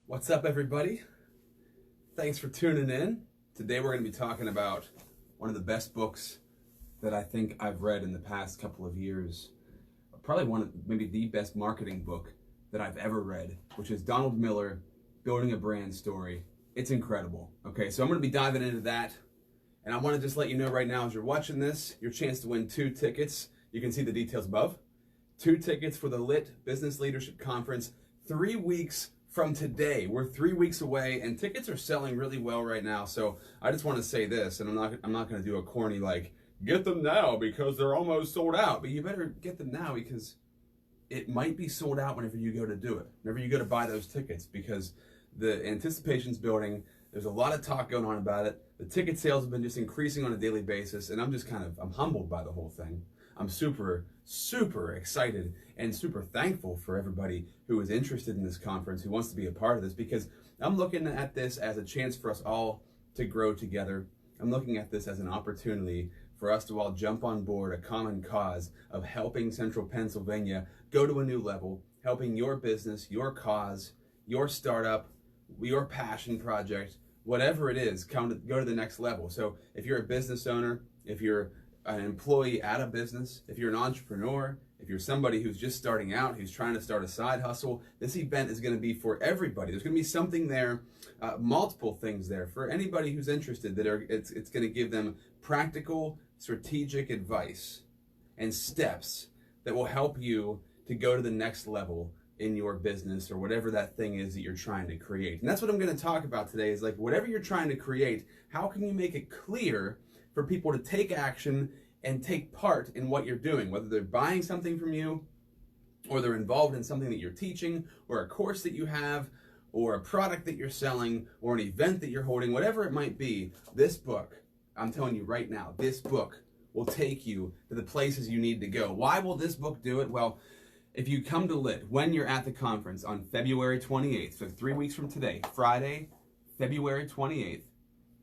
What's up, everybody? Thanks for tuning in. Today we're going to be talking about one of the best books that I think I've read in the past couple of years. Probably maybe the best marketing book that I've ever read, which is Donald Miller, Building a Brand Story. It's incredible. Okay, so I'm going to be diving into that. And I want to just let you know right now, as you're watching this, your chance to win 2 tickets. You can see the details above. 2 tickets for the LIT Business Leadership Conference, 3 weeks from today. We're 3 weeks away, and tickets are selling really well right now. So I just want to say this, and I'm not going to do a corny like, get them now because they're almost sold out. But you better get them now because it might be sold out whenever you go to do it, whenever you go to buy those tickets, because the anticipation's building. There's a lot of talk going on about it. The ticket sales have been just increasing on a daily basis, and I'm humbled by the whole thing. I'm super excited and super thankful for everybody who is interested in this conference, who wants to be a part of this, because I'm looking at this as a chance for us all to grow together. I'm looking at this as an opportunity for us to all jump on board a common cause of helping Central Pennsylvania go to a new level, helping your business, your cause, your startup, your passion project, whatever it is, go to the next level. So if you're a business owner, if you're an employee at a business, if you're an entrepreneur, if you're somebody who's just starting out, who's trying to start a side hustle, this event is going to be for everybody. There's going to be something there, multiple things there for anybody who's interested. It's going to give them practical, strategic advice and steps that will help you to go to the next level in your business or whatever that thing is that you're trying to create. And that's what I'm going to talk about today, is like, whatever you're trying to create, how can you make it clear for people to take action and take part in what you're doing, whether they're buying something from you or they're involved in something that you're teaching or a course that you have or a product that you're selling or an event that you're holding, whatever it might be. This book, I'm telling you right now, this book will take you to the places you need to go. Why will this book do it? Well, if you come to LIT when you're at the conference on February 28th, so 3 weeks from today, Friday, February 28th,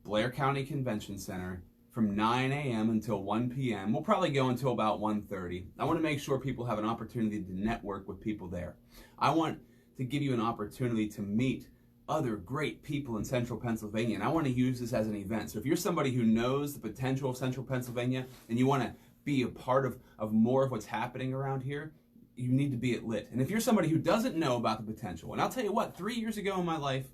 Blair County Convention Center, from 9 a.m. until 1 p.m. We'll probably go until about 1:30. I want to make sure people have an opportunity to network with people there. I want to give you an opportunity to meet other great people in Central Pennsylvania, and I want to use this as an event. So if you're somebody who knows the potential of Central Pennsylvania and you want to be a part of more of what's happening around here, you need to be at LIT. And if you're somebody who doesn't know about the potential, and I'll tell you what, 3 years ago in my life,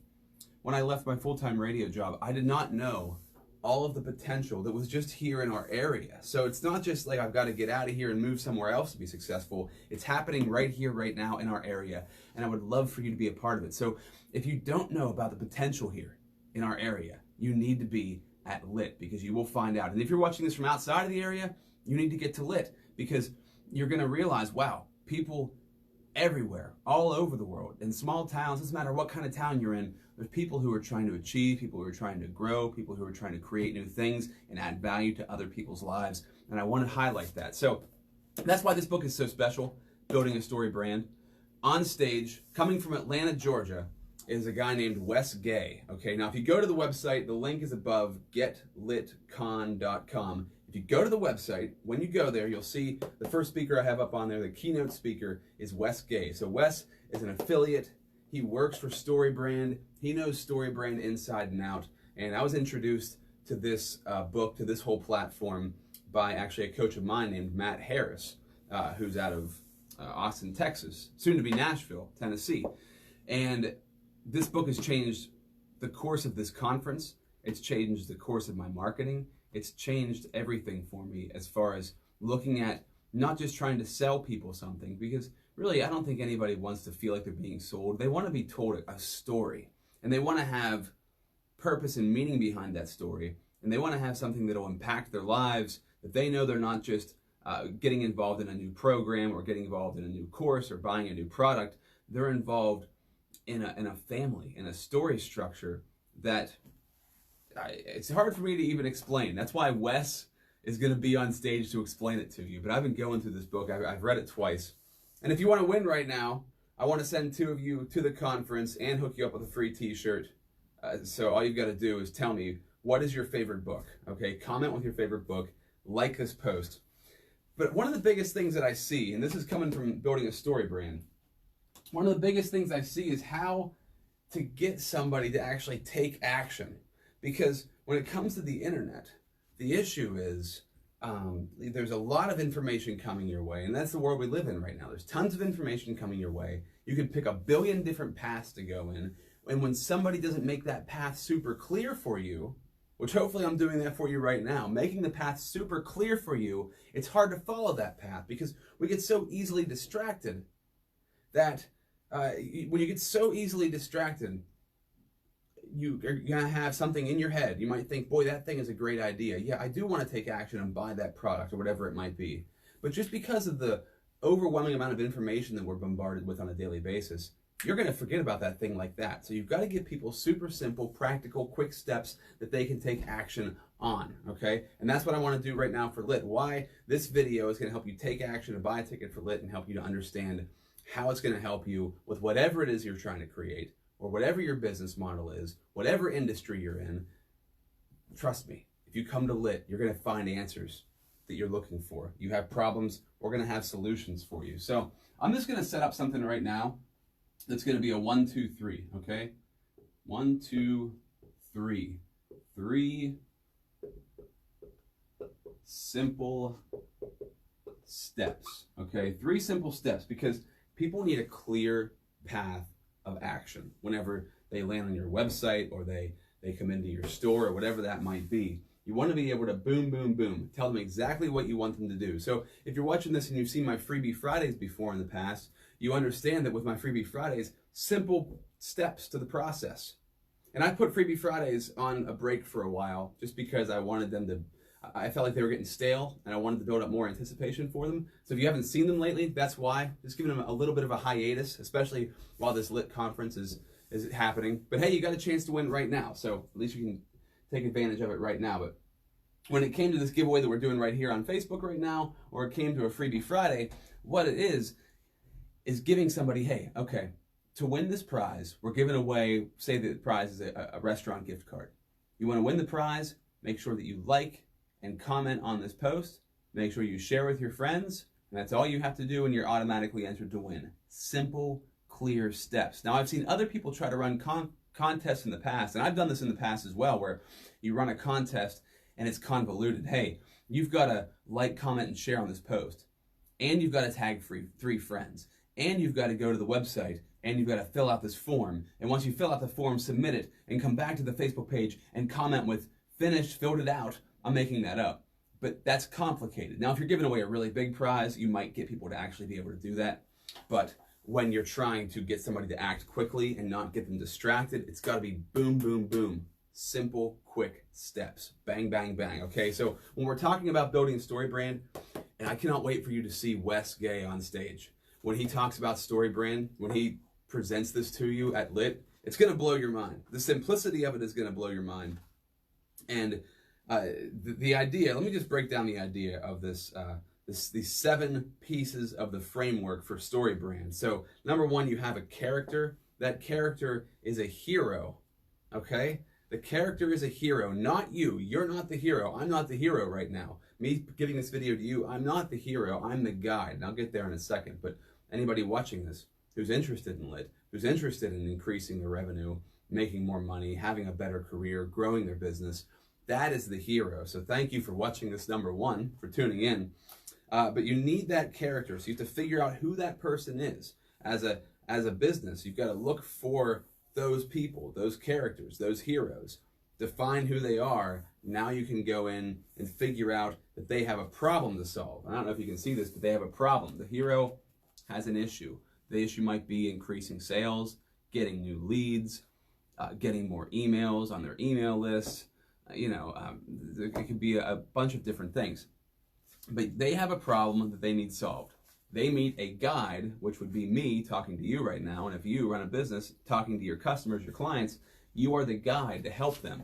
when I left my full-time radio job, I did not know all of the potential that was just here in our area. So it's not just like I've got to get out of here and move somewhere else to be successful. It's happening right here, right now in our area. And I would love for you to be a part of it. So if you don't know about the potential here in our area, you need to be at LIT, because you will find out. And if you're watching this from outside of the area, you need to get to LIT, because you're going to realize, wow, people everywhere, all over the world, in small towns, doesn't matter what kind of town you're in, there's people who are trying to achieve, people who are trying to grow, people who are trying to create new things and add value to other people's lives. And I want to highlight that. So that's why this book is so special, Building a Story Brand. On stage, coming from Atlanta, Georgia, is a guy named Wes Gay. Okay, now if you go to the website, the link is above, getlitcon.com. If you go to the website, when you go there, you'll see the first speaker I have up on there, the keynote speaker, is Wes Gay. So Wes is an affiliate. He works for StoryBrand. He knows StoryBrand inside and out. And I was introduced to this book, to this whole platform, by actually a coach of mine named Matt Harris, who's out of Austin, Texas, soon to be Nashville, Tennessee. And this book has changed the course of this conference. It's changed the course of my marketing. It's changed everything for me as far as looking at not just trying to sell people something, because really I don't think anybody wants to feel like they're being sold. They want to be told a story, and they want to have purpose and meaning behind that story, and they want to have something that will impact their lives, that they know they're not just getting involved in a new program or getting involved in a new course or buying a new product. They're involved in a family, in a story structure that it's hard for me to even explain. That's why Wes is going to be on stage to explain it to you. But I've been going through this book. I've read it twice. And if you want to win right now, I want to send 2 of you to the conference and hook you up with a free t-shirt. So all you've got to do is tell me, what is your favorite book? Okay, comment with your favorite book, like this post. But one of the biggest things that I see, and this is coming from building a story brand, one of the biggest things I see is how to get somebody to actually take action. Because when it comes to the internet, the issue is there's a lot of information coming your way, and that's the world we live in right now. There's tons of information coming your way. You can pick a billion different paths to go in, and when somebody doesn't make that path super clear for you, which hopefully I'm doing that for you right now, making the path super clear for you, it's hard to follow that path because we get so easily distracted that when you get so easily distracted, you're going to have something in your head. You might think, boy, that thing is a great idea. Yeah, I do want to take action and buy that product or whatever it might be. But just because of the overwhelming amount of information that we're bombarded with on a daily basis, you're going to forget about that thing like that. So you've got to give people super simple, practical, quick steps that they can take action on, okay? And that's what I want to do right now for Lit. Why this video is going to help you take action and buy a ticket for Lit and help you to understand how it's going to help you with whatever it is you're trying to create, or whatever your business model is, whatever industry you're in. Trust me, if you come to Lit, you're going to find answers that you're looking for. You have problems, we're going to have solutions for you. So I'm just going to set up something right now that's going to be a 1, 2, 3, okay? 1, 2, 3. 3 simple steps, okay? 3 simple steps, because people need a clear path of action whenever they land on your website or they come into your store or whatever that might be. You want to be able to boom, boom, boom, tell them exactly what you want them to do. So if you're watching this and you've seen my Freebie Fridays before in the past, you understand that with my Freebie Fridays, simple steps to the process. And I put Freebie Fridays on a break for a while just because I wanted them to, I felt like they were getting stale and I wanted to build up more anticipation for them. So if you haven't seen them lately, that's why. Just giving them a little bit of a hiatus, especially while this Lit conference is happening. But hey, you got a chance to win right now, so at least you can take advantage of it right now. But when it came to this giveaway that we're doing right here on Facebook right now, or it came to a Freebie Friday, what it is giving somebody, hey, okay, to win this prize, we're giving away, say the prize is a restaurant gift card. You want to win the prize, make sure that you like and comment on this post, make sure you share with your friends, and that's all you have to do and you're automatically entered to win. Simple, clear steps. Now I've seen other people try to run contests in the past, and I've done this in the past as well, where you run a contest and it's convoluted. Hey, you've got to like, comment, and share on this post, and you've got to tag 3 friends, and you've got to go to the website, and you've got to fill out this form. And once you fill out the form, submit it, and come back to the Facebook page and comment with finished, filled it out. I'm making that up, but that's complicated. Now, if you're giving away a really big prize, you might get people to actually be able to do that. But when you're trying to get somebody to act quickly and not get them distracted, it's got to be boom, boom, boom. Simple, quick steps. Bang, bang, bang. Okay, so when we're talking about building a story brand, and I cannot wait for you to see Wes Gay on stage. When he talks about story brand, when he presents this to you at Lit, it's going to blow your mind. The simplicity of it is going to blow your mind. And the idea, let me just break down the idea of this, these 7 pieces of the framework for story brand. So number 1, you have a character. That character is a hero, okay? The character is a hero, not you. You're not the hero. I'm not the hero right now. Me giving this video to you, I'm not the hero. I'm the guide. And I'll get there in a second. But anybody watching this who's interested in Lit, who's interested in increasing their revenue, making more money, having a better career, growing their business, that is the hero. So thank you for watching this, number 1, for tuning in. But you need that character, so you have to figure out who that person is. As a business, you've got to look for those people, those characters, those heroes. Define who they are. Now you can go in and figure out that they have a problem to solve. I don't know if you can see this, but they have a problem. The hero has an issue. The issue might be increasing sales, getting new leads, getting more emails on their email list. It could be a bunch of different things. But they have a problem that they need solved. They meet a guide, which would be me talking to you right now. And if you run a business, talking to your customers, your clients, you are the guide to help them.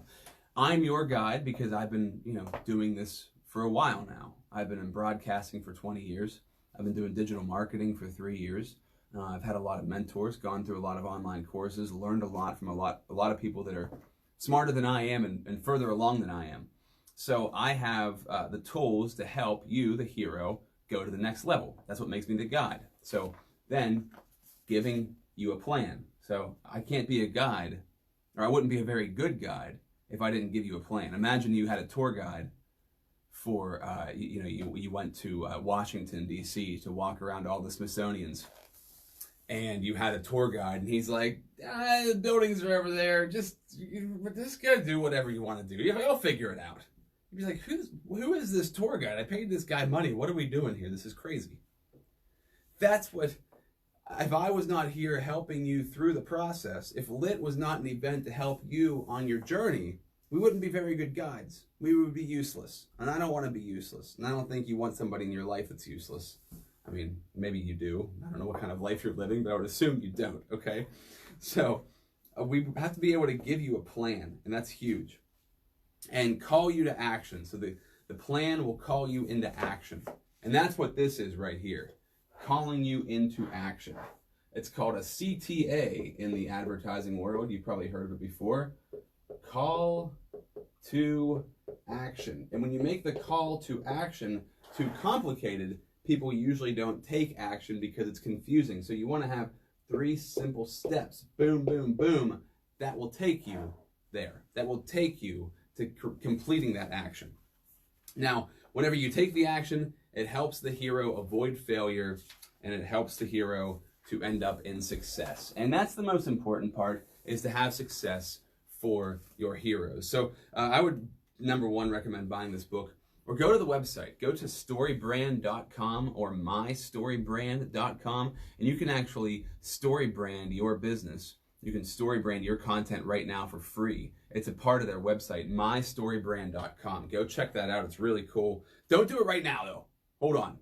I'm your guide because I've been, doing this for a while now. I've been in broadcasting for 20 years. I've been doing digital marketing for 3 years. I've had a lot of mentors, gone through a lot of online courses, learned a lot from a lot of people that are smarter than I am and further along than I am. So I have the tools to help you, the hero, go to the next level. That's what makes me the guide. So then giving you a plan. So I can't be a guide, or I wouldn't be a very good guide if I didn't give you a plan. Imagine you had a tour guide for, you went to Washington, D.C. to walk around all the Smithsonian's, and you had a tour guide, and he's like, the buildings are over there, just go do whatever you want to do. I'll figure it out. You'd be like, who is this tour guide? I paid this guy money. What are we doing here? This is crazy. That's what, if I was not here helping you through the process, if LIT was not an event to help you on your journey, we wouldn't be very good guides. We would be useless. And I don't want to be useless. And I don't think you want somebody in your life that's useless. I mean, maybe you do. I don't know what kind of life you're living, but I would assume you don't, okay? So we have to be able to give you a plan, and that's huge. And call you to action. So the plan will call you into action. And that's what this is right here. Calling you into action. It's called a CTA in the advertising world. You've probably heard of it before. Call to action. And when you make the call to action too complicated, people usually don't take action because it's confusing. So you want to have 3 simple steps. Boom, boom, boom. That will take you there. That will take you to completing that action. Now, whenever you take the action, it helps the hero avoid failure, and it helps the hero to end up in success. And that's the most important part, is to have success for your heroes. So I would, number 1, recommend buying this book, or go to the website. Go to storybrand.com or mystorybrand.com, and you can actually story brand your business. You can story brand your content right now for free. It's a part of their website, mystorybrand.com. Go check that out. It's really cool. Don't do it right now, though. Hold on.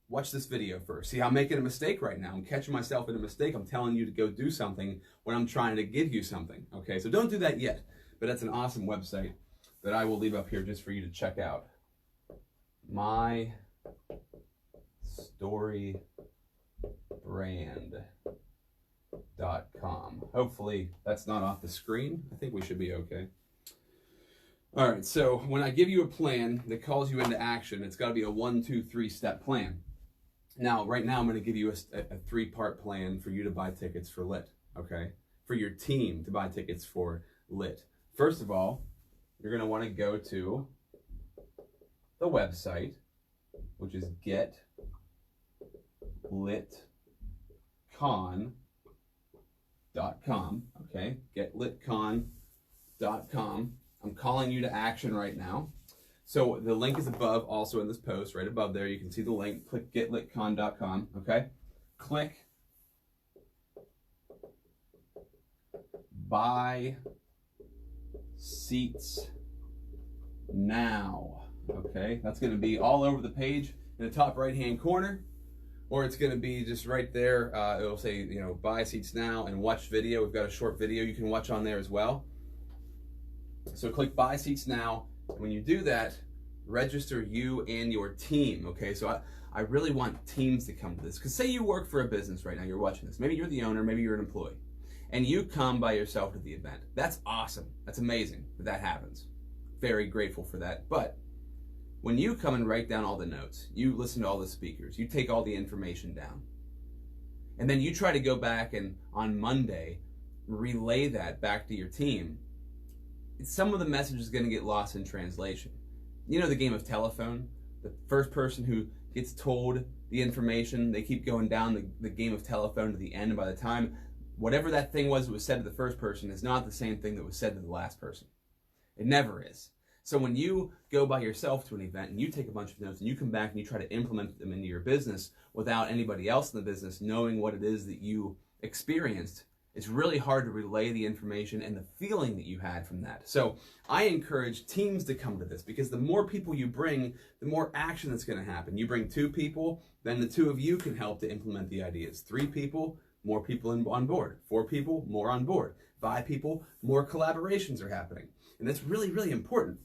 Watch this video first. See, I'm making a mistake right now. I'm catching myself in a mistake. I'm telling you to go do something when I'm trying to give you something. Okay, so don't do that yet. But that's an awesome website that I will leave up here just for you to check out. mystorybrand.com. Hopefully that's not off the screen. I think we should be okay. All right, so when I give you a plan that calls you into action, it's got to be a 1, 2, 3 step plan. Now, right now, I'm going to give you a 3-part plan for you to buy tickets for LIT, okay? For your team to buy tickets for LIT. First of all, you're going to want to go to the website, which is getlitcon.com, okay? getlitcon.com. I'm calling you to action right now. So the link is above, also in this post, right above there. You can see the link. Click getlitcon.com, okay? Click buy seats now, okay? That's going to be all over the page in the top right-hand corner, or it's going to be just right there. It'll say, buy seats now and watch video. We've got a short video you can watch on there as well. So click buy seats now. When you do that, register you and your team, okay? So I really want teams to come to this, because say you work for a business right now, you're watching this. Maybe you're the owner, maybe you're an employee, and you come by yourself to the event. That's awesome. That's amazing that happens. Very grateful for that. But when you come and write down all the notes, you listen to all the speakers, you take all the information down, and then you try to go back and on Monday relay that back to your team, some of the message is going to get lost in translation. You know the game of telephone? The first person who gets told the information, they keep going down the game of telephone to the end, and by the time whatever that thing was that was said to the first person is not the same thing that was said to the last person. It never is. So when you go by yourself to an event and you take a bunch of notes and you come back and you try to implement them into your business without anybody else in the business knowing what it is that you experienced, it's really hard to relay the information and the feeling that you had from that. So I encourage teams to come to this, because the more people you bring, the more action that's going to happen. You bring 2 people, then the 2 of you can help to implement the ideas. 3 people, more people on board. 4 people, more on board. 5 people, more collaborations are happening. And that's really, really important.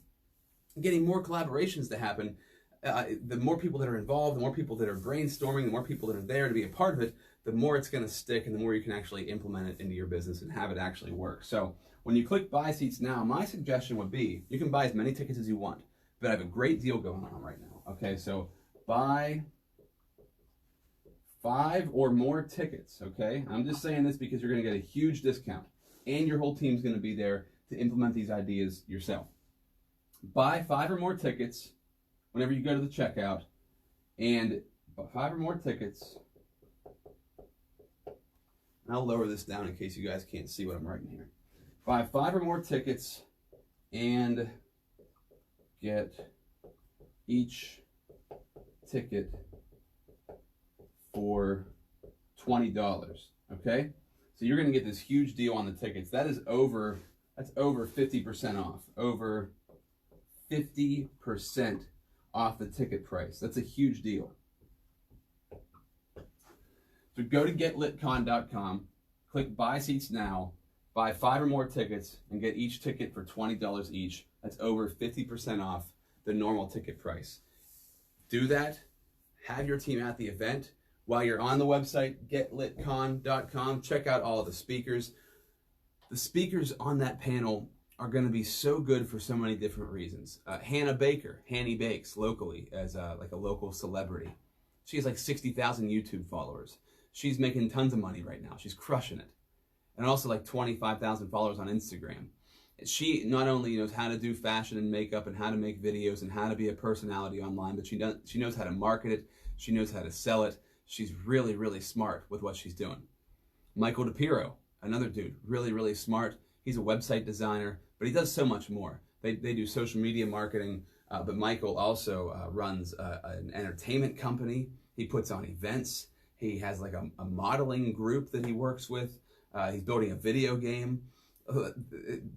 Getting more collaborations to happen, the more people that are involved, the more people that are brainstorming, the more people that are there to be a part of it, the more it's going to stick and the more you can actually implement it into your business and have it actually work. So when you click buy seats now, my suggestion would be, you can buy as many tickets as you want, but I have a great deal going on right now. Okay, so buy 5 or more tickets, okay? I'm just saying this because you're going to get a huge discount, and your whole team's going to be there to implement these ideas yourself. Buy 5 or more tickets whenever you go to the checkout, and 5 or more tickets. And I'll lower this down in case you guys can't see what I'm writing here. Buy 5 or more tickets and get each ticket for $20, okay? So you're going to get this huge deal on the tickets. That's over 50% off. Over 50% off the ticket price. That's a huge deal. So go to getlitcon.com, click buy seats now, buy 5 or more tickets, and get each ticket for $20 each. That's over 50% off the normal ticket price. Do that. Have your team at the event. While you're on the website, getlitcon.com, check out all of the speakers. The speakers on that panel are going to be so good for so many different reasons. Hannah Baker, Hanny Bakes, locally, as like a local celebrity. She has like 60,000 YouTube followers. She's making tons of money right now. She's crushing it. And also like 25,000 followers on Instagram. She not only knows how to do fashion and makeup and how to make videos and how to be a personality online, but she knows how to market it. She knows how to sell it. She's really, really smart with what she's doing. Michael DePiro, another dude, really, really smart. He's a website designer, but he does so much more. They do social media marketing, but Michael also runs an entertainment company. He puts on events. He has like a modeling group that he works with. He's building a video game.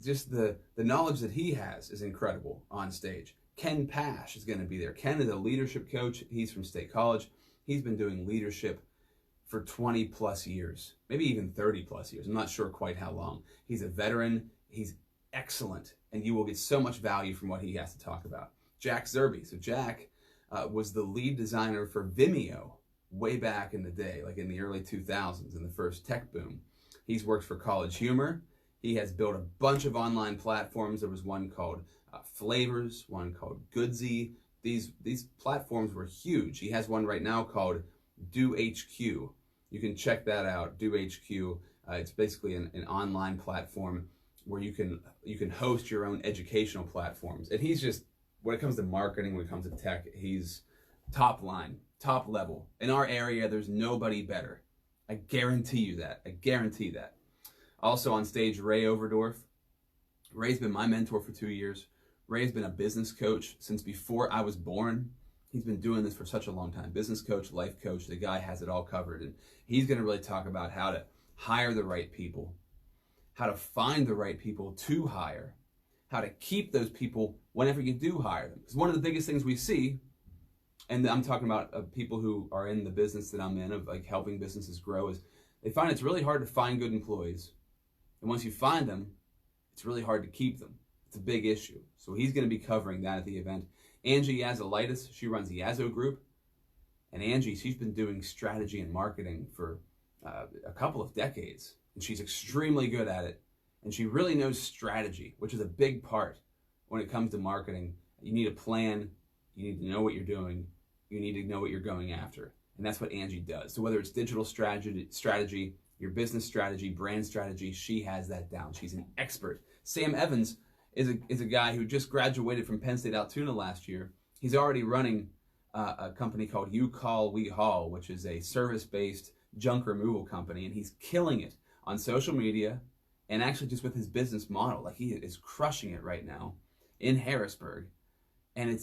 Just the knowledge that he has is incredible on stage. Ken Pash is going to be there. Ken is a leadership coach. He's from State College. He's been doing leadership for 20 plus years, maybe even 30 plus years. I'm not sure quite how long. He's a veteran. He's excellent, and you will get so much value from what he has to talk about. Jack Zerby. So Jack was the lead designer for Vimeo way back in the day, like in the early 2000s, in the first tech boom. He's worked for College Humor. He has built a bunch of online platforms. There was one called Flavors, one called Goodsy. These platforms were huge. He has one right now called Do HQ. You can check that out, Do HQ. It's basically an online platform where you can host your own educational platforms. And he's just, when it comes to marketing, when it comes to tech, he's top line, top level. In our area, there's nobody better. I guarantee you that. I guarantee that. Also on stage, Ray Overdorf. Ray's been my mentor for 2 years. Ray's been a business coach since before I was born. He's been doing this for such a long time. Business coach, life coach, the guy has it all covered. And he's going to really talk about how to hire the right people, how to find the right people to hire, how to keep those people whenever you do hire them. Because one of the biggest things we see, and I'm talking about people who are in the business that I'm in, of like helping businesses grow, is they find it's really hard to find good employees. And once you find them, it's really hard to keep them. It's a big issue. So he's going to be covering that at the event. Angie Yazilitis, she runs the Yazo Group. And Angie, she's been doing strategy and marketing for a couple of decades. And she's extremely good at it. And she really knows strategy, which is a big part when it comes to marketing. You need a plan. You need to know what you're doing. You need to know what you're going after. And that's what Angie does. So whether it's digital strategy, your business strategy, brand strategy, she has that down. She's an expert. Sam Evans is a guy who just graduated from Penn State Altoona last year. He's already running a company called You Call, We Haul, which is a service-based junk removal company, and he's killing it on social media and actually just with his business model. Like, he is crushing it right now in Harrisburg. And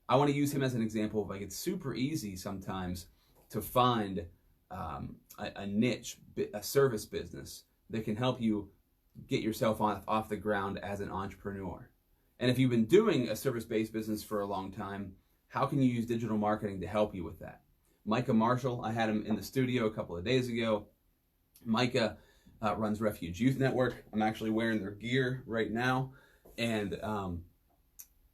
I want to use him as an example of, like, it's super easy sometimes to find a niche, a service business that can help you get yourself off the ground as an entrepreneur. And if you've been doing a service-based business for a long time, how can you use digital marketing to help you with that? Micah Marshall, I had him in the studio a couple of days ago. Micah runs Refuge Youth Network. I'm actually wearing their gear right now. And,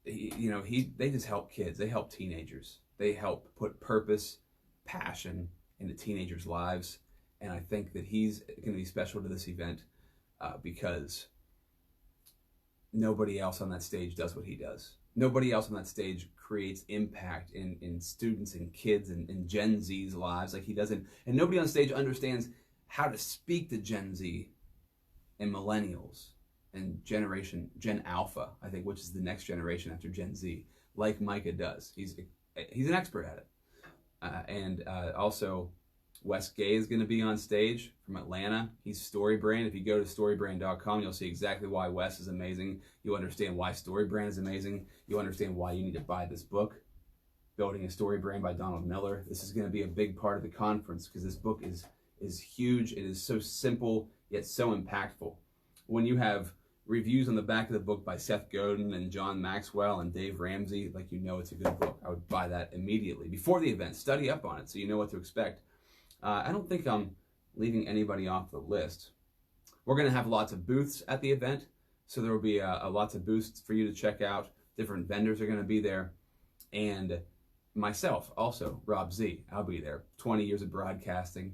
they just help kids. They help teenagers. They help put purpose, passion into teenagers' lives. And I think that he's going to be special to this event because nobody else on that stage does what he does. Nobody else on that stage creates impact in students and kids and in Gen Z's lives like he doesn't. And nobody on stage understands how to speak to Gen Z and millennials and Gen Alpha, I think, which is the next generation after Gen Z, like Micah does. He's an expert at it. Also, Wes Gay is going to be on stage from Atlanta. He's StoryBrand. If you go to storybrand.com, you'll see exactly why Wes is amazing. You'll understand why StoryBrand is amazing. You'll understand why you need to buy this book, Building a Story Brand by Donald Miller. This is going to be a big part of the conference because this book is huge. It is so simple, yet so impactful. When you have reviews on the back of the book by Seth Godin and John Maxwell and Dave Ramsey, like, you know it's a good book. I would buy that immediately. Before the event, study up on it so you know what to expect. I don't think I'm leaving anybody off the list. We're going to have lots of booths at the event, so there will be lots of booths for you to check out. Different vendors are going to be there. And myself, also, Rob Z, I'll be there. 20 years of broadcasting.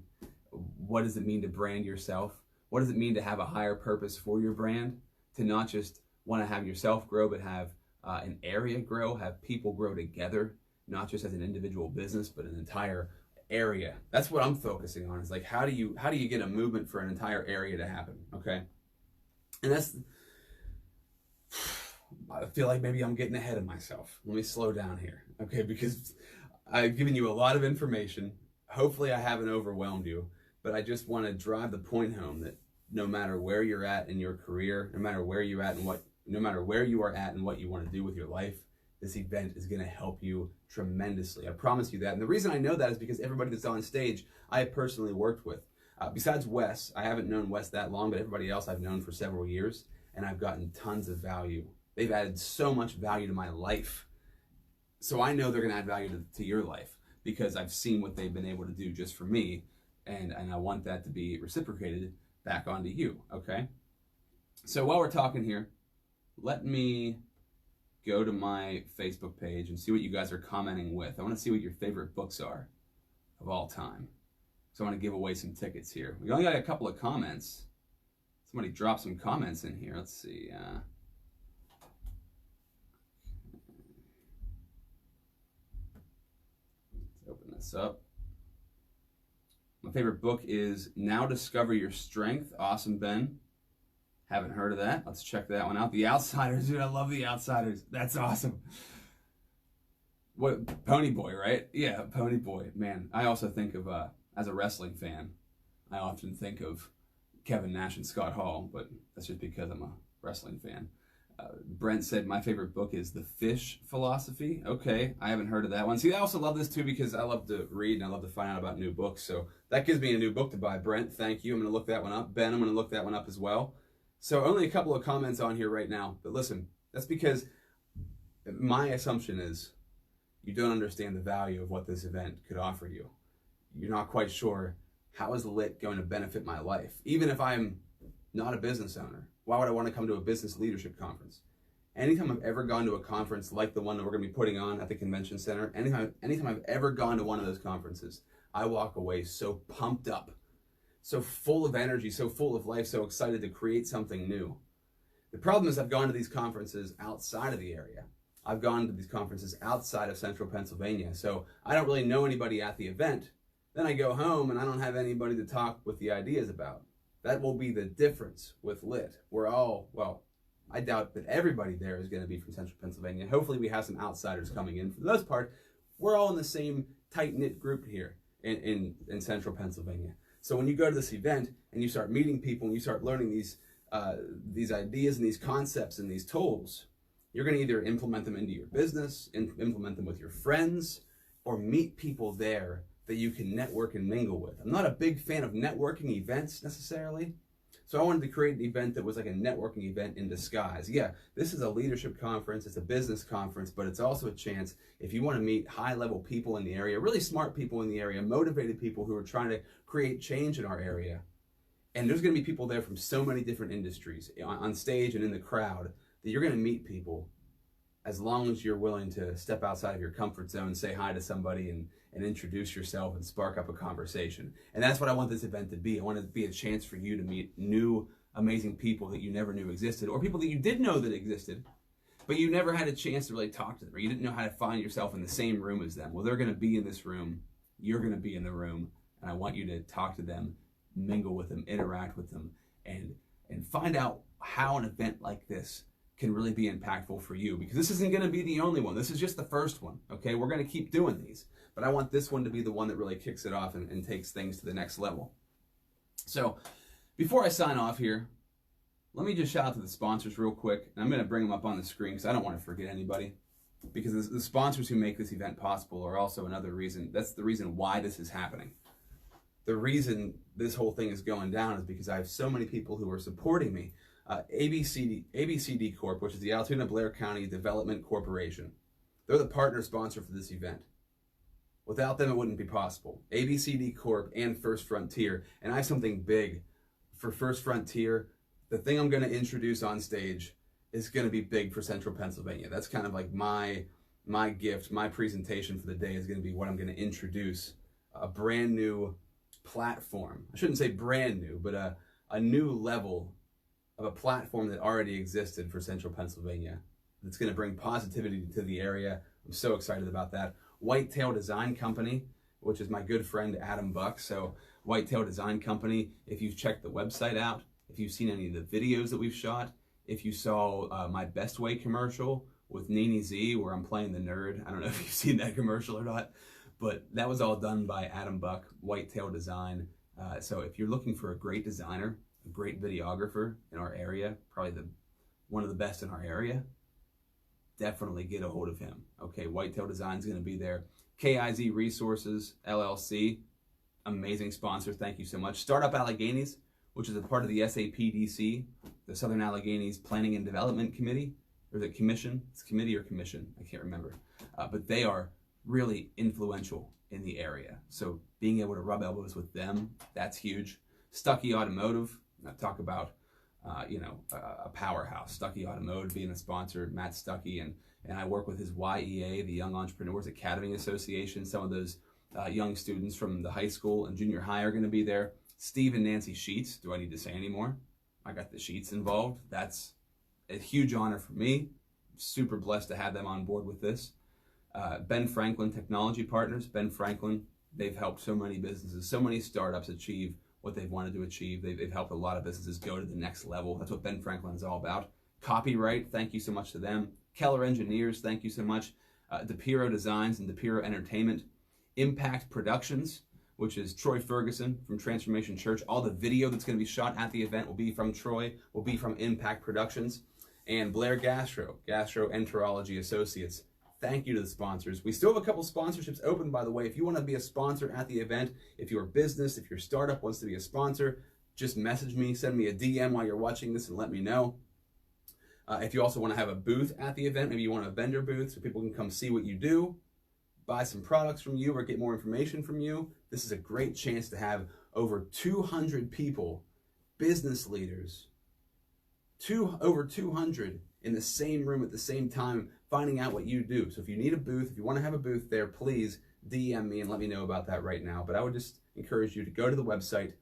What does it mean to brand yourself? What does it mean to have a higher purpose for your brand? To not just want to have yourself grow, but have an area grow, have people grow together, not just as an individual business, but an entire area. That's what I'm focusing on. Is like, how do you get a movement for an entire area to happen? Okay, and I feel like maybe I'm getting ahead of myself. Let me slow down here, okay? Because I've given you a lot of information. Hopefully I haven't overwhelmed you, but I just want to drive the point home that no matter where you're at in your career, no matter where you are at and what you want to do with your life, this event is going to help you tremendously. I promise you that. And the reason I know that is because everybody that's on stage, I have personally worked with. Besides Wes, I haven't known Wes that long, but everybody else I've known for several years, and I've gotten tons of value. They've added so much value to my life. So I know they're going to add value to your life because I've seen what they've been able to do just for me, and I want that to be reciprocated back onto you, okay? So while we're talking here, let me go to my Facebook page and see what you guys are commenting with. I want to see what your favorite books are of all time. So I want to give away some tickets here. We only got a couple of comments. Somebody dropped some comments in here. Let's see. Let's open this up. My favorite book is Now Discover Your Strength. Awesome, Ben. Haven't heard of that. Let's check that one out. The Outsiders, dude, I love The Outsiders. That's awesome. What, Pony Boy, right? Yeah, Pony Boy. Man, I also think of, as a wrestling fan, I often think of Kevin Nash and Scott Hall, but that's just because I'm a wrestling fan. Brent said my favorite book is The Fish Philosophy. Okay, I haven't heard of that one. See, I also love this too because I love to read and I love to find out about new books. So that gives me a new book to buy. Brent, thank you. I'm going to look that one up. Ben, I'm going to look that one up as well. So only a couple of comments on here right now. But listen, that's because my assumption is you don't understand the value of what this event could offer you. You're not quite sure, how is Lit going to benefit my life? Even if I'm not a business owner, why would I want to come to a business leadership conference? Anytime I've ever gone to a conference like the one that we're going to be putting on at the convention center, anytime I've ever gone to one of those conferences, I walk away so pumped up, so full of energy, so full of life, so excited to create something new. The problem is I've gone to these conferences outside of the area. I've gone to these conferences outside of central Pennsylvania, so I don't really know anybody at the event. Then I go home and I don't have anybody to talk with the ideas about. That will be the difference with Lit. We're all, well, I doubt that everybody there is going to be from central Pennsylvania. Hopefully we have some outsiders coming in. For the most part, we're all in the same tight-knit group here in central Pennsylvania. So when you go to this event and you start meeting people and you start learning these ideas and these concepts and these tools, you're going to either implement them into your business, implement them with your friends, or meet people there that you can network and mingle with. I'm not a big fan of networking events necessarily, so I wanted to create an event that was like a networking event in disguise. Yeah, this is a leadership conference, it's a business conference, but it's also a chance if you want to meet high-level people in the area, really smart people in the area, motivated people who are trying to create change in our area. And there's going to be people there from so many different industries on stage and in the crowd that you're going to meet people as long as you're willing to step outside of your comfort zone, say hi to somebody and introduce yourself and spark up a conversation. And that's what I want this event to be. I want it to be a chance for you to meet new, amazing people that you never knew existed, or people that you did know that existed, but you never had a chance to really talk to them, or you didn't know how to find yourself in the same room as them. Well, they're going to be in this room. You're going to be in the room, and I want you to talk to them, mingle with them, interact with them, and find out how an event like this can really be impactful for you, because this isn't going to be the only one. This is just the first one, okay? We're going to keep doing these, but I want this one to be the one that really kicks it off and takes things to the next level. So before I sign off here, let me just shout out to the sponsors real quick. And I'm going to bring them up on the screen because I don't want to forget anybody, because the sponsors who make this event possible are also another reason. That's the reason why this is happening. The reason this whole thing is going down is because I have so many people who are supporting me. ABCD Corp, which is the Altoona Blair County Development Corporation. They're the partner sponsor for this event. Without them, it wouldn't be possible. ABCD Corp and First Frontier. And I have something big for First Frontier. The thing I'm going to introduce on stage is going to be big for Central Pennsylvania. That's kind of like my gift, my presentation for the day is going to be what I'm going to introduce. A brand new platform. I shouldn't say brand new, but a new level of a platform that already existed for Central Pennsylvania. That's going to bring positivity to the area. I'm so excited about that. Whitetail Design Company, which is my good friend Adam Buck. So Whitetail Design Company, if you've checked the website out, if you've seen any of the videos that we've shot, if you saw my Best Way commercial with Nene Z where I'm playing the nerd, I don't know if you've seen that commercial or not, but that was all done by Adam Buck, Whitetail Design. So if you're looking for a great designer, a great videographer in our area, probably one of the best in our area, definitely get a hold of him. Okay, Whitetail Design is going to be there. KIZ Resources, LLC, amazing sponsor. Thank you so much. Startup Alleghenies, which is a part of the SAPDC, the Southern Alleghenies Planning and Development Committee, or the Commission. It's committee or commission, I can't remember. But they are really influential in the area. So being able to rub elbows with them, that's huge. Stuckey Automotive, I talk about a powerhouse. Stuckey Automotive being a sponsor, Matt Stuckey, and I work with his YEA, the Young Entrepreneurs Academy Association. Some of those young students from the high school and junior high are going to be there. Steve and Nancy Sheets, do I need to say any more? I got the Sheets involved. That's a huge honor for me. Super blessed to have them on board with this. Ben Franklin Technology Partners. Ben Franklin, they've helped so many businesses, so many startups achieve what they've wanted to achieve. They've helped a lot of businesses go to the next level. That's what Ben Franklin is all about. Copyright, thank you so much to them. Keller Engineers, thank you so much. DePiro Designs and DePiro Entertainment. Impact Productions, which is Troy Ferguson from Transformation Church. All the video that's going to be shot at the event will be from Troy, will be from Impact Productions. And Blair Gastroenterology Associates. Thank you to the sponsors. We still have a couple sponsorships open, by the way. If you want to be a sponsor at the event, if your business, if your startup wants to be a sponsor, just message me, send me a DM while you're watching this and let me know. If you also want to have a booth at the event, maybe you want a vendor booth so people can come see what you do, buy some products from you or get more information from you, this is a great chance to have over 200 people, business leaders, over 200 in the same room at the same time, finding out what you do. So if you need a booth, if you want to have a booth there, please DM me and let me know about that right now. But I would just encourage you to go to the website,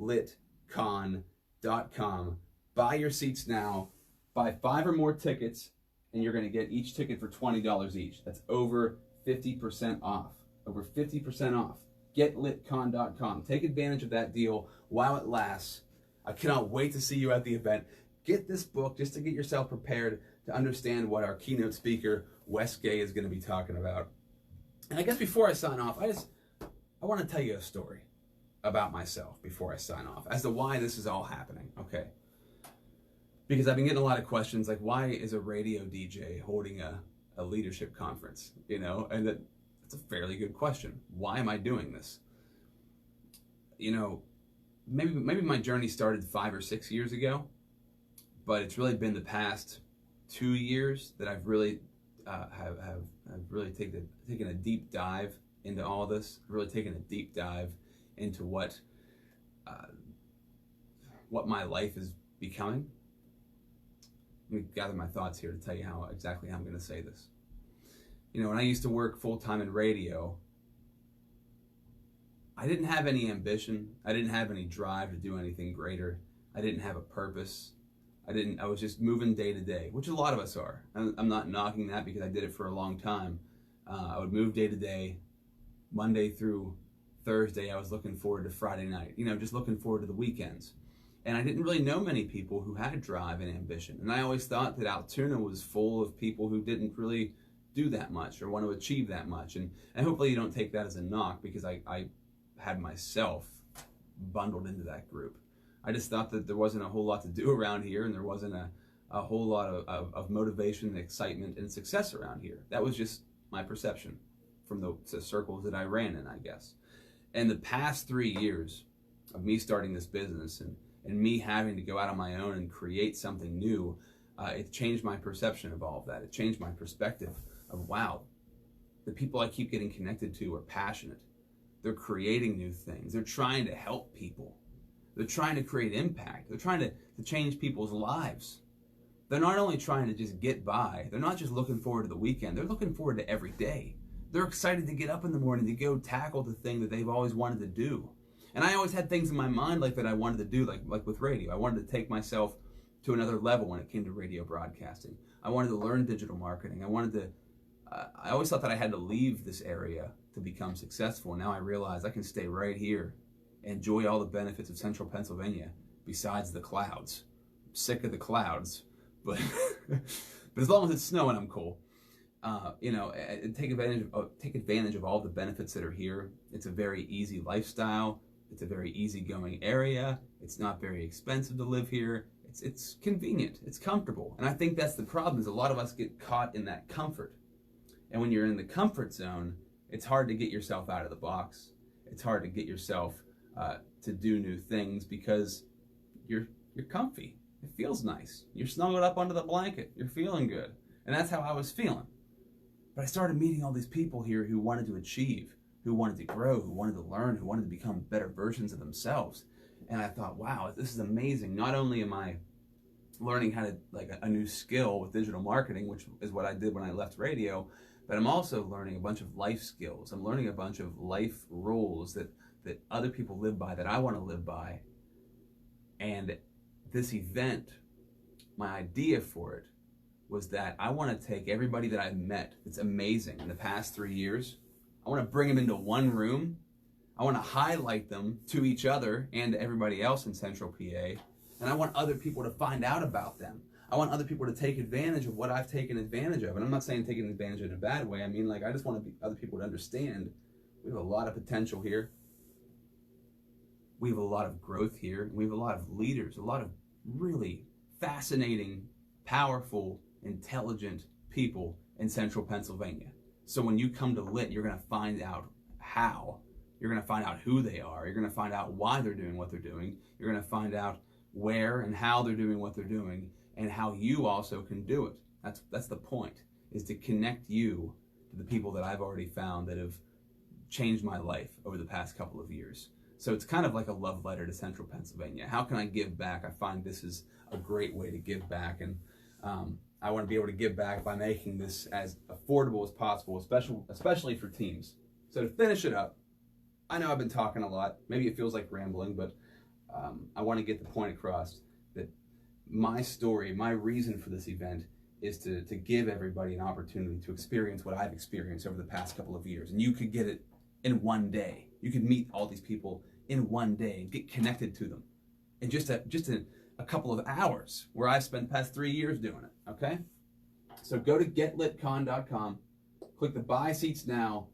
getlitcon.com, buy your seats now, buy 5 or more tickets, and you're going to get each ticket for $20 each. That's over 50% off. Over 50% off. Getlitcon.com. Take advantage of that deal while it lasts. I cannot wait to see you at the event. Get this book just to get yourself prepared to understand what our keynote speaker, Wes Gay, is going to be talking about. And I guess before I sign off, I want to tell you a story about myself before I sign off as to why this is all happening, okay? Because I've been getting a lot of questions like, why is a radio DJ holding a leadership conference, you know? And that's a fairly good question. Why am I doing this? You know, maybe my journey started 5 or 6 years ago, but it's really been the past 2 years that I've really have really taken a deep dive into all this. Really taken a deep dive into what my life is becoming. Let me gather my thoughts here to tell you exactly how I'm going to say this. You know, when I used to work full-time in radio, I didn't have any ambition. I didn't have any drive to do anything greater. I didn't have a purpose. I was just moving day to day, which a lot of us are. I'm not knocking that because I did it for a long time. I would move day to day, Monday through Thursday. I was looking forward to Friday night, just looking forward to the weekends. And I didn't really know many people who had drive and ambition. And I always thought that Altoona was full of people who didn't really do that much or want to achieve that much. And hopefully you don't take that as a knock, because I had myself bundled into that group. I just thought that there wasn't a whole lot to do around here, and there wasn't a whole lot of motivation and excitement and success around here. That was just my perception from the circles that I ran in, I guess. And the past 3 years of me starting this business and me having to go out on my own and create something new, it changed my perception of all of that. It changed my perspective of, wow, the people I keep getting connected to are passionate. They're creating new things. They're trying to help people. They're trying to create impact. They're trying to change people's lives. They're not only trying to just get by. They're not just looking forward to the weekend. They're looking forward to every day. They're excited to get up in the morning to go tackle the thing that they've always wanted to do. And I always had things in my mind like that I wanted to do, like with radio. I wanted to take myself to another level when it came to radio broadcasting. I wanted to learn digital marketing. I always thought that I had to leave this area to become successful. And now I realize I can stay right here and enjoy all the benefits of central Pennsylvania besides the clouds. I'm sick of the clouds, but but as long as it's snowing, I'm cool. Take advantage of all the benefits that are here. It's a very easy lifestyle. It's a very easygoing area. It's not very expensive to live here. It's convenient. It's comfortable. And I think that's the problem, is a lot of us get caught in that comfort. And when you're in the comfort zone, it's hard to get yourself out of the box. It's hard to get yourself to do new things because you're comfy. It feels nice. You're snuggled up under the blanket. You're feeling good. And that's how I was feeling. But I started meeting all these people here who wanted to achieve, who wanted to grow, who wanted to learn, who wanted to become better versions of themselves. And I thought, wow, this is amazing. Not only am I learning how to, a new skill with digital marketing, which is what I did when I left radio, but I'm also learning a bunch of life skills. I'm learning a bunch of life rules that other people live by, that I want to live by. And this event, my idea for it was that I want to take everybody that I've met that's amazing in the past 3 years. I want to bring them into one room. I want to highlight them to each other and to everybody else in Central PA. And I want other people to find out about them. I want other people to take advantage of what I've taken advantage of. And I'm not saying taking advantage in a bad way. I mean, I just want other people to understand we have a lot of potential here. We have a lot of growth here. We have a lot of leaders, a lot of really fascinating, powerful, intelligent people in Central Pennsylvania. So when you come to LIT, you're going to find out how. You're going to find out who they are. You're going to find out why they're doing what they're doing. You're going to find out where and how they're doing what they're doing, and how you also can do it. That's the point, is to connect you to the people that I've already found that have changed my life over the past couple of years. So it's kind of like a love letter to Central Pennsylvania. How can I give back? I find this is a great way to give back, and I want to be able to give back by making this as affordable as possible, especially for teams. So to finish it up, I know I've been talking a lot. Maybe it feels like rambling, but I want to get the point across that my story, my reason for this event is to give everybody an opportunity to experience what I've experienced over the past couple of years. And you could get it in one day. You could meet all these people in one day and get connected to them in just a couple of hours, where I've spent the past 3 years doing it, okay? So go to getlitcon.com, click the buy seats now,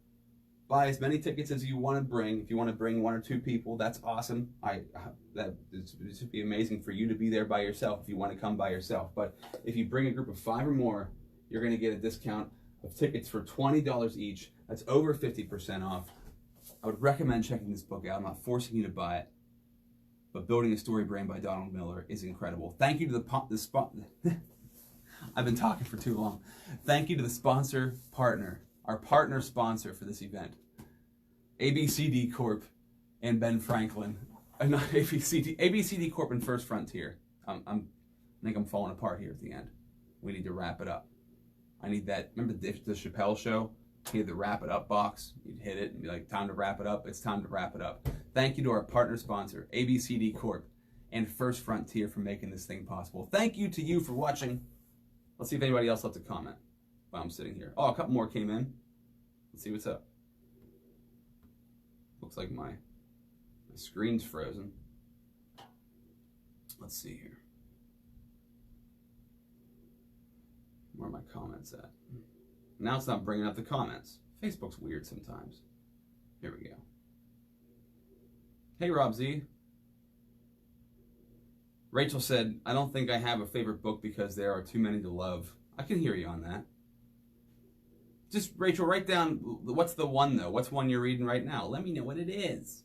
buy as many tickets as you want to bring. If you want to bring 1 or 2 people, that's awesome. This would be amazing for you to be there by yourself if you want to come by yourself. But if you bring a group of 5 or more, you're going to get a discount of tickets for $20 each. That's over 50% off. I would recommend checking this book out. I'm not forcing you to buy it, but Building a Story Brand by Donald Miller is incredible. Thank you to the I've been talking for too long. Thank you to the sponsor partner, our partner sponsor for this event, ABCD Corp and Ben Franklin. Not ABCD Corp and First Frontier. I think I'm falling apart here at the end. We need to wrap it up. I need that. Remember the Chappelle show? He had the wrap it up box. You'd hit it and be like, time to wrap it up. It's time to wrap it up. Thank you to our partner sponsor, ABCD Corp and First Frontier for making this thing possible. Thank you to you for watching. Let's see if anybody else left a comment while I'm sitting here. Oh, a couple more came in. Let's see what's up. Looks like my screen's frozen. Let's see here. Where are my comments at? Now it's not bringing up the comments. Facebook's weird sometimes. Here we go. Hey, Rob Z. Rachel said, I don't think I have a favorite book because there are too many to love. I can hear you on that. Just, Rachel, write down, what's the one, though? What's one you're reading right now? Let me know what it is.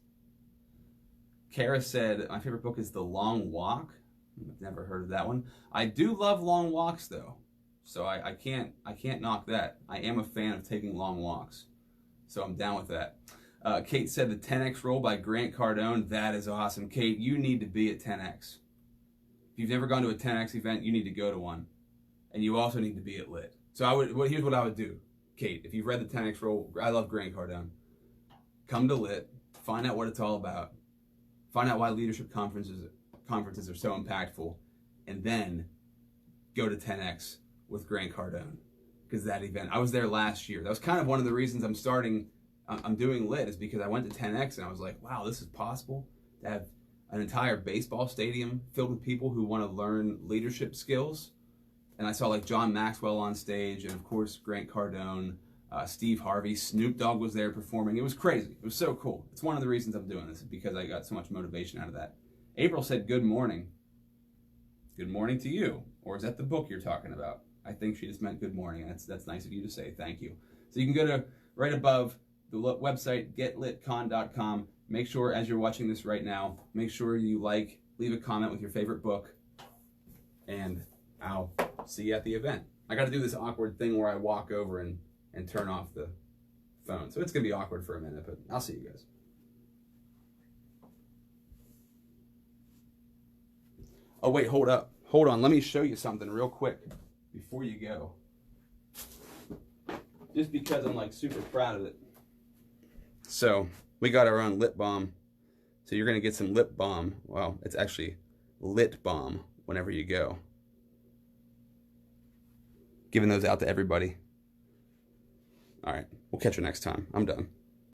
Kara said, my favorite book is The Long Walk. I've never heard of that one. I do love long walks, though. So I can't knock that. I am a fan of taking long walks. So I'm down with that. Kate said the 10X Roll by Grant Cardone. That is awesome. Kate, you need to be at 10X. If you've never gone to a 10X event, you need to go to one. And you also need to be at Lit. So here's what I would do. Kate, if you've read the 10X Roll, I love Grant Cardone. Come to Lit, find out what it's all about, find out why leadership conferences are so impactful, and then go to 10X with Grant Cardone, because that event, I was there last year. That was kind of one of the reasons I'm doing Lit, is because I went to 10X and I was like, wow, this is possible to have an entire baseball stadium filled with people who want to learn leadership skills. And I saw like John Maxwell on stage, and of course Grant Cardone, Steve Harvey, Snoop Dogg was there performing. It was crazy. It was so cool. It's one of the reasons I'm doing this, because I got so much motivation out of that. April said, good morning. Good morning to you. Or is that the book you're talking about? I think she just meant good morning, and that's nice of you to say. Thank you. So you can go to right above the website, getlitcon.com. Make sure, as you're watching this right now, make sure you leave a comment with your favorite book, and I'll see you at the event. I got to do this awkward thing where I walk over and turn off the phone. So it's going to be awkward for a minute, but I'll see you guys. Oh, wait, hold up. Hold on. Let me show you something real quick before you go. Just because I'm like super proud of it. So we got our own lip balm. So you're going to get some lip balm. Well, it's actually lit balm whenever you go. Giving those out to everybody. All right, we'll catch you next time. I'm done.